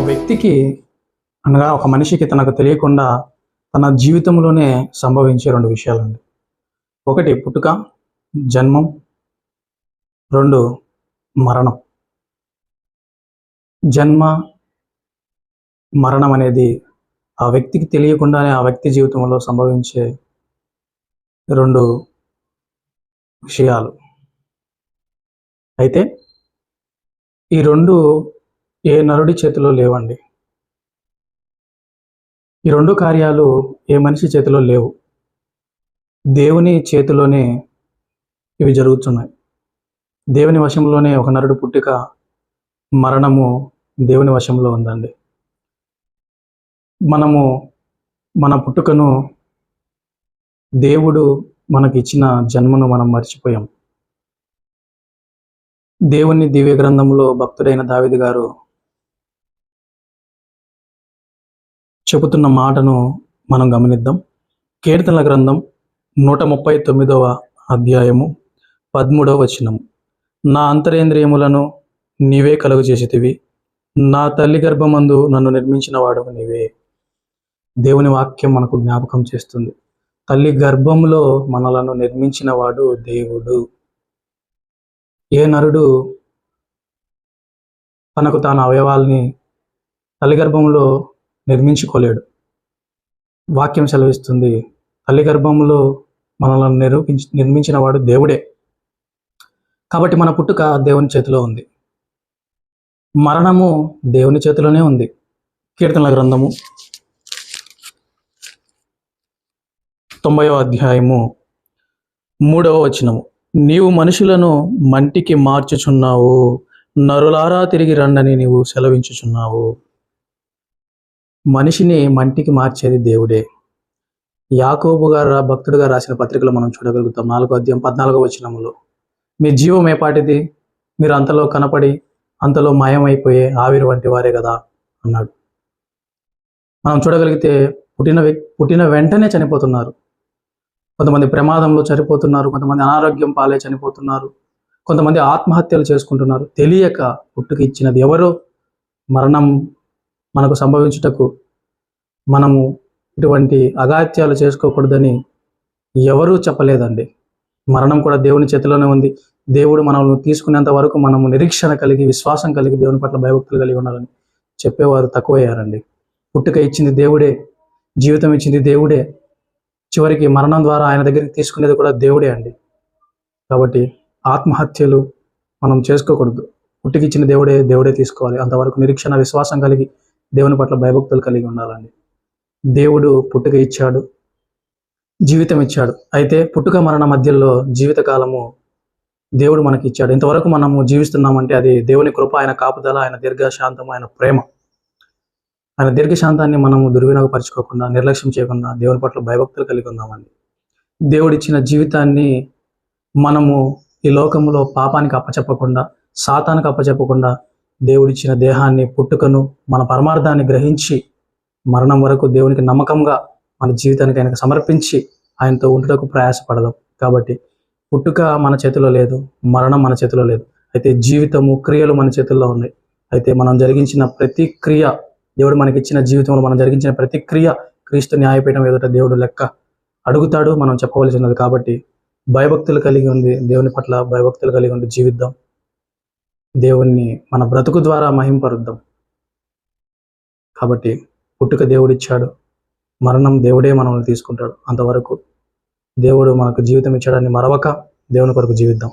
వ్యక్తికి అనగా ఒక మనిషికి తనకు తెలియకుండా తన జీవితంలోనే సంభవించే 2 విషయాలండి. ఒకటి పుట్టుక, జన్మం. 2 మరణం. జన్మ, మరణం అనేది ఆ వ్యక్తికి తెలియకుండానే ఆ వ్యక్తి జీవితంలో సంభవించే 2 విషయాలు. అయితే ఈ 2 ఏ నరుడి చేతిలో లేవండి. ఈ 2 కార్యాలు ఏ మనిషి చేతిలో లేవు. దేవుని చేతిలోనే ఇవి జరుగుతున్నాయి. దేవుని వశంలోనే ఒక నరుడు పుట్టుక, మరణము దేవుని వశంలో ఉందండి. మనము మన పుట్టుకను, దేవుడు మనకిచ్చిన జన్మను మనం మర్చిపోయాం. దేవుని దివ్య గ్రంథంలో భక్తుడైన దావీదు గారు చెబుతున్న మాటను మనం గమనిద్దాం. కీర్తనల గ్రంథం 139వ అధ్యాయము 13వ వచనము. నా అంతరేంద్రియములను నీవే కలుగజేసితివి, నా తల్లి గర్భమందు నన్ను నిర్మించిన వాడవు నీవే. దేవుని వాక్యం మనకు జ్ఞాపకం చేస్తుంది. తల్లి గర్భంలో మనలను నిర్మించిన వాడు దేవుడు. ఏ నరుడు తనకు తాను అవయవాల్ని తల్లి గర్భంలో నిర్మించుకోలేడు. వాక్యం సెలవిస్తుంది, తల్లి గర్భంలో మనల్ని నిర్మించిన వాడు దేవుడే. కాబట్టి మన పుట్టుక దేవుని చేతిలో ఉంది, మరణము దేవుని చేతిలోనే ఉంది. కీర్తనల గ్రంథము 90వ అధ్యాయము 3వ వచనము. నీవు మనుషులను మంటికి మార్చుచున్నావు, నరులారా తిరిగి రండని నీవు సెలవించుచున్నావు. మనిషిని మంటికి మార్చేది దేవుడే. యాకోబు గారు భక్తుడిగా రాసిన పత్రికలో మనం చూడగలుగుతాం. 4వ అధ్యాయం 14వ వచనములో, మీ జీవం ఏపాటిది, మీరు అంతలో కనపడి అంతలో మాయమైపోయే ఆవిరి వంటి వారే కదా అన్నాడు. మనం చూడగలిగితే పుట్టిన వెంటనే చనిపోతున్నారు. కొంతమంది ప్రమాదంలో చనిపోతున్నారు, కొంతమంది అనారోగ్యం పాలే చనిపోతున్నారు, కొంతమంది ఆత్మహత్యలు చేసుకుంటున్నారు. తెలియక పుట్టుక ఇచ్చినది ఎవరో, మరణం మనకు సంభవించుటకు మనము ఇటువంటి అగాత్యాలు చేసుకోకూడదని ఎవరూ చెప్పలేదండి. మరణం కూడా దేవుని చేతిలోనే ఉంది. దేవుడు మనల్ని తీసుకునేంత వరకు మనము నిరీక్షణ కలిగి, విశ్వాసం కలిగి, దేవుని పట్ల భయభక్తులు కలిగి ఉండాలని చెప్పేవారు తక్కువయ్యారండి. పుట్టుక ఇచ్చింది దేవుడే, జీవితం ఇచ్చింది దేవుడే, చివరికి మరణం ద్వారా ఆయన దగ్గరికి తీసుకునేది కూడా దేవుడే అండి. కాబట్టి ఆత్మహత్యలు మనం చేసుకోకూడదు. పుట్టుకిచ్చిన దేవుడే తీసుకోవాలి. అంతవరకు నిరీక్షణ, విశ్వాసం కలిగి దేవుని పట్ల భయభక్తులు కలిగి ఉండాలండి. దేవుడు పుట్టుక ఇచ్చాడు, జీవితం ఇచ్చాడు. అయితే పుట్టుక మరణ మధ్యలో జీవితకాలము దేవుడు మనకి ఇచ్చాడు. ఇంతవరకు మనము జీవిస్తున్నామంటే అది దేవుని కృప, ఆయన కాపుదల, ఆయన దీర్ఘశాంతం, ఆయన ప్రేమ. ఆయన దీర్ఘశాంతాన్ని మనము దుర్వినియోగపరచుకోకుండా, నిర్లక్ష్యం చేయకుండా దేవుని పట్ల భయభక్తులు కలిగి ఉందామండి. దేవుడిచ్చిన జీవితాన్ని మనము ఈ లోకంలో పాపానికి అప్పచెప్పకుండా, సాతానికి అప్పచెప్పకుండా, దేవుడిచ్చిన దేహాన్ని, పుట్టుకను, మన పరమార్థాన్ని గ్రహించి మరణం వరకు దేవునికి నమ్మకంగా మన జీవితానికి ఆయనకు సమర్పించి ఆయనతో ఉంటుటకు ప్రయాసపడదాం. కాబట్టి పుట్టుక మన చేతిలో లేదు, మరణం మన చేతిలో లేదు. అయితే జీవితము, క్రియలు మన చేతుల్లో ఉన్నాయి. అయితే మనం జరిగించిన ప్రతి క్రియ, దేవుడు మనకిచ్చిన జీవితంలో మనం జరిగించిన ప్రతి క్రియ క్రీస్తు న్యాయపీఠం ఎదుట దేవుడు లెక్క అడుగుతాడు, మనం చెప్పవలసినది. కాబట్టి భయభక్తులు కలిగి ఉంది, దేవుని పట్ల భయభక్తులు కలిగి ఉండి జీవిద్దాం. దేవుణ్ణి మన బ్రతుకు ద్వారా మహింపరుద్దాం. కాబట్టి పుట్టుక దేవుడిచ్చాడు, మరణం దేవుడే మనల్ని తీసుకుంటాడు. అంతవరకు దేవుడు మనకు జీవితం ఇచ్చాడని మరవక దేవుని కొరకు జీవిద్దాం.